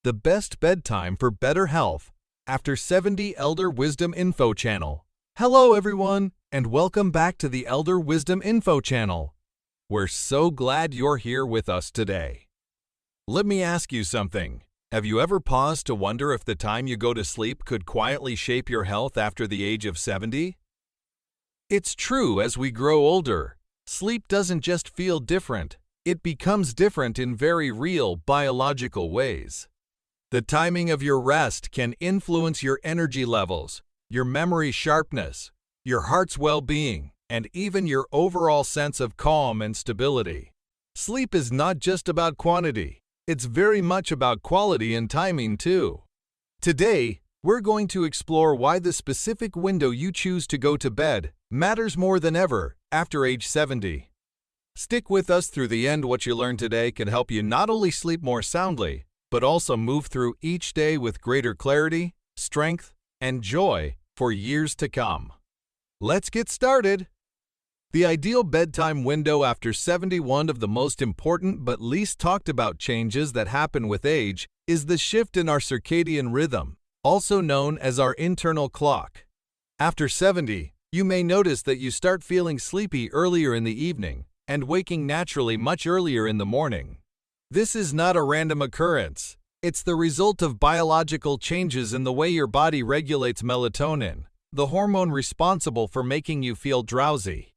the best bedtime for better health, after 70 Elder Wisdom Info Channel. Hello everyone, and welcome back to the Elder Wisdom Info Channel. We're so glad you're here with us today. Let me ask you something. Have you ever paused to wonder if the time you go to sleep could quietly shape your health after the age of 70? It's true, as we grow older, sleep doesn't just feel different, it becomes different in very real biological ways. The timing of your rest can influence your energy levels, your memory sharpness, your heart's well-being, and even your overall sense of calm and stability. Sleep is not just about quantity, it's very much about quality and timing too. Today, we're going to explore why the specific window you choose to go to bed matters more than ever after age 70. Stick with us through the end. What you learn today can help you not only sleep more soundly, but also move through each day with greater clarity, strength, and joy for years to come. Let's get started. The ideal bedtime window after 70. One of the most important but least talked about changes that happen with age is the shift in our circadian rhythm, also known as our internal clock. After 70, you may notice that you start feeling sleepy earlier in the evening and waking naturally much earlier in the morning. This is not a random occurrence. It's the result of biological changes in the way your body regulates melatonin, the hormone responsible for making you feel drowsy.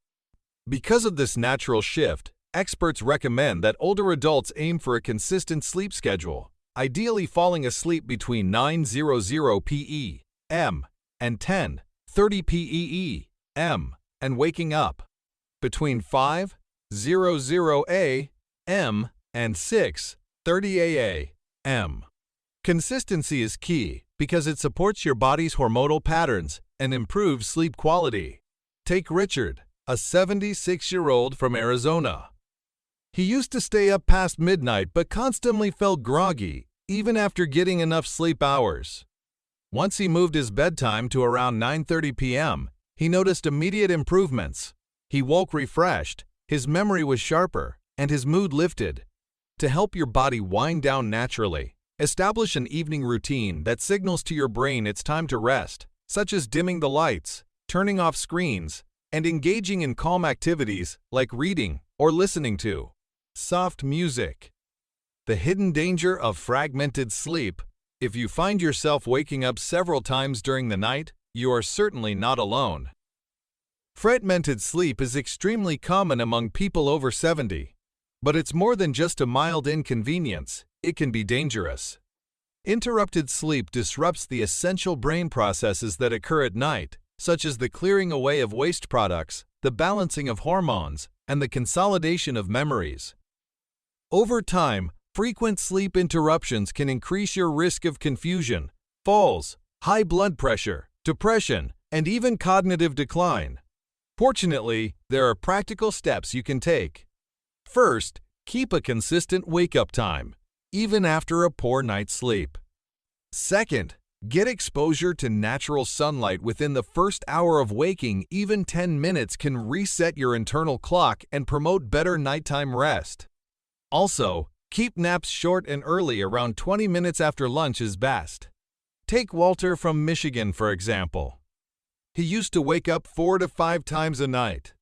Because of this natural shift, experts recommend that older adults aim for a consistent sleep schedule, ideally falling asleep between 9:00 p.m. and 10:30 p.m. and waking up between 5:00 a.m. and 6:30 a.m. Consistency is key because it supports your body's hormonal patterns and improves sleep quality. Take Richard, a 76-year-old from Arizona. He used to stay up past midnight but constantly felt groggy, even after getting enough sleep hours. Once he moved his bedtime to around 9:30 p.m., he noticed immediate improvements. He woke refreshed, his memory was sharper, and his mood lifted. To help your body wind down naturally, establish an evening routine that signals to your brain it's time to rest, such as dimming the lights, turning off screens, and engaging in calm activities like reading or listening to soft music. The hidden danger of fragmented sleep. If you find yourself waking up several times during the night, you are certainly not alone. Fragmented sleep is extremely common among people over 70. But it's more than just a mild inconvenience, it can be dangerous. Interrupted sleep disrupts the essential brain processes that occur at night, such as the clearing away of waste products, the balancing of hormones, and the consolidation of memories. Over time, frequent sleep interruptions can increase your risk of confusion, falls, high blood pressure, depression, and even cognitive decline. Fortunately, there are practical steps you can take. First, keep a consistent wake-up time, even after a poor night's sleep. Second, get exposure to natural sunlight within the first hour of waking. Even 10 minutes can reset your internal clock and promote better nighttime rest. Also, keep naps short and early. Around 20 minutes after lunch is best. Take Walter from Michigan, for example. He used to wake up 4 to 5 times a night.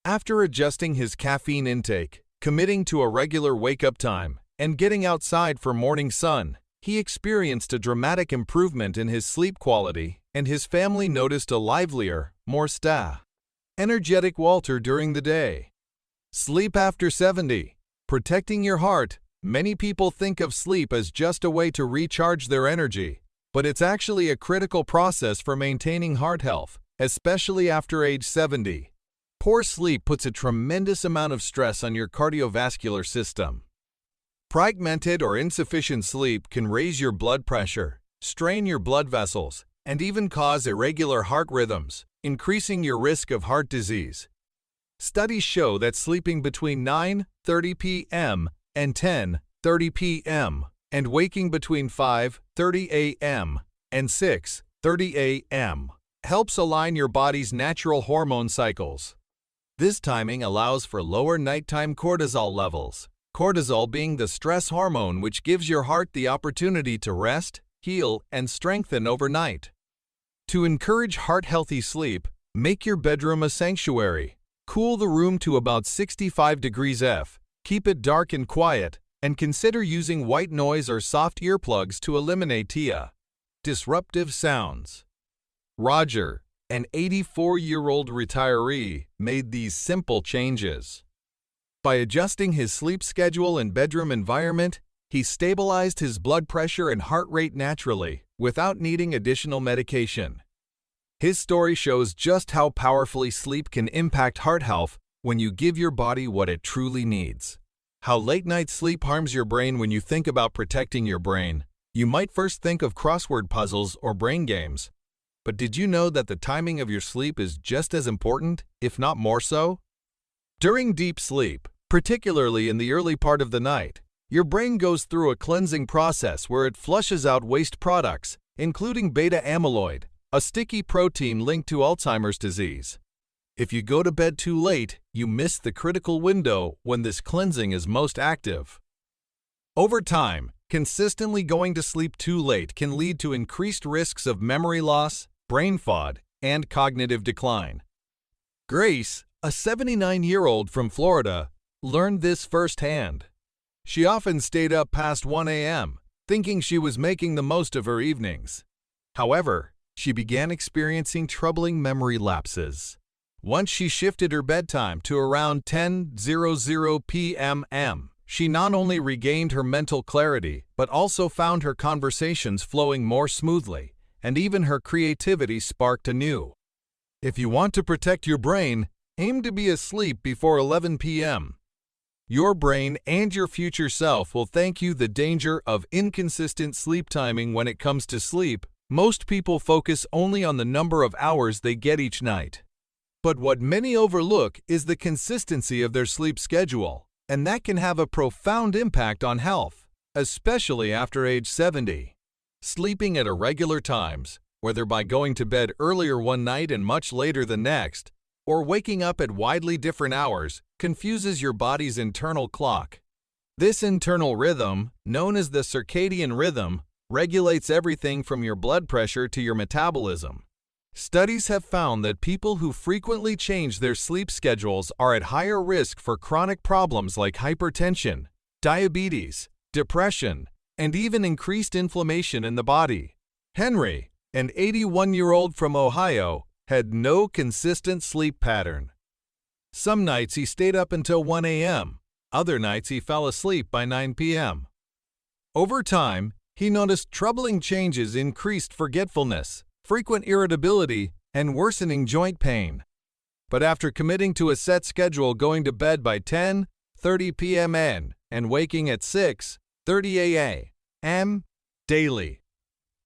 After adjusting his caffeine intake, committing to a regular wake-up time, and getting outside for morning sun, he experienced a dramatic improvement in his sleep quality, and his family noticed a livelier, more energetic Walter during the day. Sleep after 70. Protecting your heart. Many people think of sleep as just a way to recharge their energy, but it's actually a critical process for maintaining heart health, especially after age 70. Poor sleep puts a tremendous amount of stress on your cardiovascular system. Fragmented or insufficient sleep can raise your blood pressure, strain your blood vessels, and even cause irregular heart rhythms, increasing your risk of heart disease. Studies show that sleeping between 9:30 p.m. and 10:30 p.m. and waking between 5:30 a.m. and 6:30 a.m. helps align your body's natural hormone cycles. This timing allows for lower nighttime cortisol levels, cortisol being the stress hormone which gives your heart the opportunity to rest, heal, and strengthen overnight. To encourage heart-healthy sleep, make your bedroom a sanctuary. Cool the room to about 65 degrees F, keep it dark and quiet, and consider using white noise or soft earplugs to eliminate TIA. Disruptive sounds. Roger, an 84-year-old retiree, made these simple changes. By adjusting his sleep schedule and bedroom environment, he stabilized his blood pressure and heart rate naturally, without needing additional medication. His story shows just how powerfully sleep can impact heart health when you give your body what it truly needs. How late-night sleep harms your brain. When you think about protecting your brain, you might first think of crossword puzzles or brain games. But did you know that the timing of your sleep is just as important, if not more so? During deep sleep, particularly in the early part of the night, your brain goes through a cleansing process where it flushes out waste products, including beta amyloid, a sticky protein linked to Alzheimer's disease. If you go to bed too late, you miss the critical window when this cleansing is most active. Over time, consistently going to sleep too late can lead to increased risks of memory loss, brain fog, and cognitive decline. Grace, a 79-year-old from Florida, learned this firsthand. She often stayed up past 1 a.m., thinking she was making the most of her evenings. However, she began experiencing troubling memory lapses. Once she shifted her bedtime to around 10:00 p.m., she not only regained her mental clarity, but also found her conversations flowing more smoothly, and even her creativity sparked anew. If you want to protect your brain, aim to be asleep before 11 p.m. Your brain and your future self will thank you. The danger of inconsistent sleep timing. When it comes to sleep, most people focus only on the number of hours they get each night. But what many overlook is the consistency of their sleep schedule, and that can have a profound impact on health, especially after age 70. Sleeping at irregular times, whether by going to bed earlier one night and much later the next, or waking up at widely different hours, confuses your body's internal clock. This internal rhythm, known as the circadian rhythm, regulates everything from your blood pressure to your metabolism. Studies have found that people who frequently change their sleep schedules are at higher risk for chronic problems like hypertension, diabetes, depression, and even increased inflammation in the body. Henry, an 81-year-old from Ohio, had no consistent sleep pattern. Some nights he stayed up until 1 a.m., other nights he fell asleep by 9 p.m. Over time, he noticed troubling changes: increased forgetfulness, frequent irritability, and worsening joint pain. But after committing to a set schedule, going to bed by 10:30 p.m. and waking at 6:30 a.m. daily,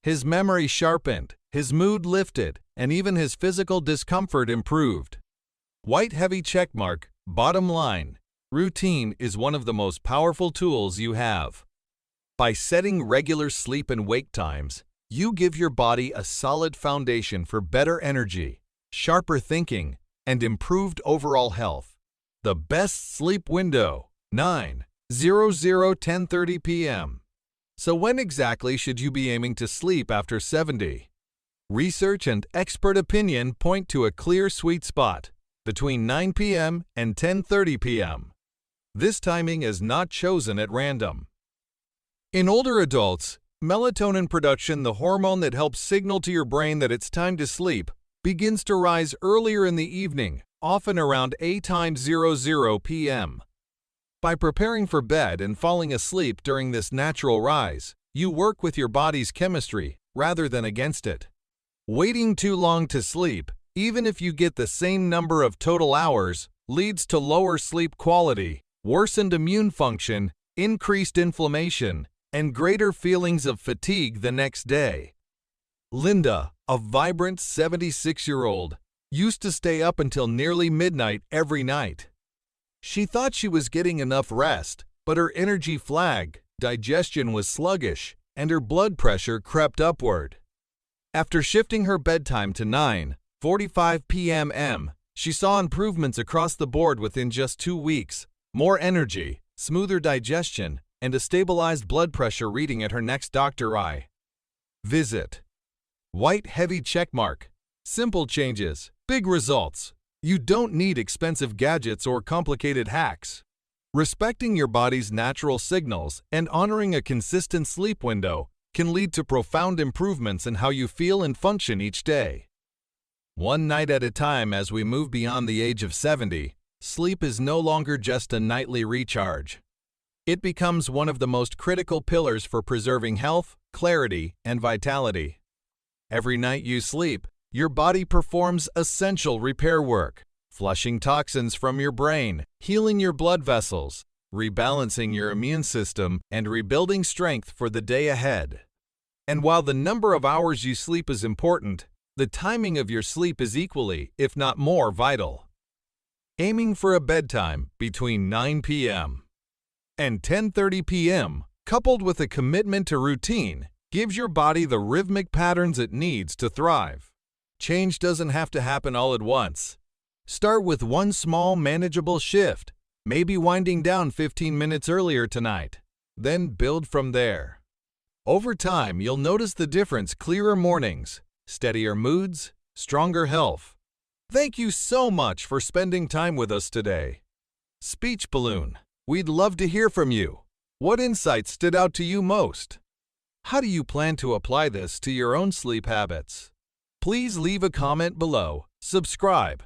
his memory sharpened, his mood lifted, and even his physical discomfort improved. White heavy checkmark. Bottom line, routine is one of the most powerful tools you have. By setting regular sleep and wake times, you give your body a solid foundation for better energy, sharper thinking, and improved overall health. The best sleep window, 9:00 10:30 p.m. So when exactly should you be aiming to sleep after 70? Research and expert opinion point to a clear sweet spot between 9 p.m. and 10:30 p.m. This timing is not chosen at random. In older adults, melatonin production, the hormone that helps signal to your brain that it's time to sleep, begins to rise earlier in the evening, often around 8:00 p.m. By preparing for bed and falling asleep during this natural rise, you work with your body's chemistry rather than against it. Waiting too long to sleep, even if you get the same number of total hours, leads to lower sleep quality, worsened immune function, increased inflammation, and greater feelings of fatigue the next day. Linda, a vibrant 76-year-old, used to stay up until nearly midnight every night. She thought she was getting enough rest, but her energy flagged, digestion was sluggish, and her blood pressure crept upward. After shifting her bedtime to 9:45 p.m., she saw improvements across the board within just 2 weeks: more energy, smoother digestion, and a stabilized blood pressure reading at her next doctor eye. Visit. White heavy checkmark. Simple changes, big results. You don't need expensive gadgets or complicated hacks. Respecting your body's natural signals and honoring a consistent sleep window can lead to profound improvements in how you feel and function each day. One night at a time. As we move beyond the age of 70, sleep is no longer just a nightly recharge. It becomes one of the most critical pillars for preserving health, clarity, and vitality. Every night you sleep, your body performs essential repair work, flushing toxins from your brain, healing your blood vessels, rebalancing your immune system, and rebuilding strength for the day ahead. And while the number of hours you sleep is important, the timing of your sleep is equally, if not more, vital. Aiming for a bedtime between 9 p.m. and 10:30 p.m., coupled with a commitment to routine, gives your body the rhythmic patterns it needs to thrive. Change doesn't have to happen all at once. Start with one small, manageable shift, maybe winding down 15 minutes earlier tonight. Then build from there. Over time, you'll notice the difference: clearer mornings, steadier moods, stronger health. Thank you so much for spending time with us today. Speech Balloon, we'd love to hear from you. What insights stood out to you most? How do you plan to apply this to your own sleep habits? Please leave a comment below, subscribe,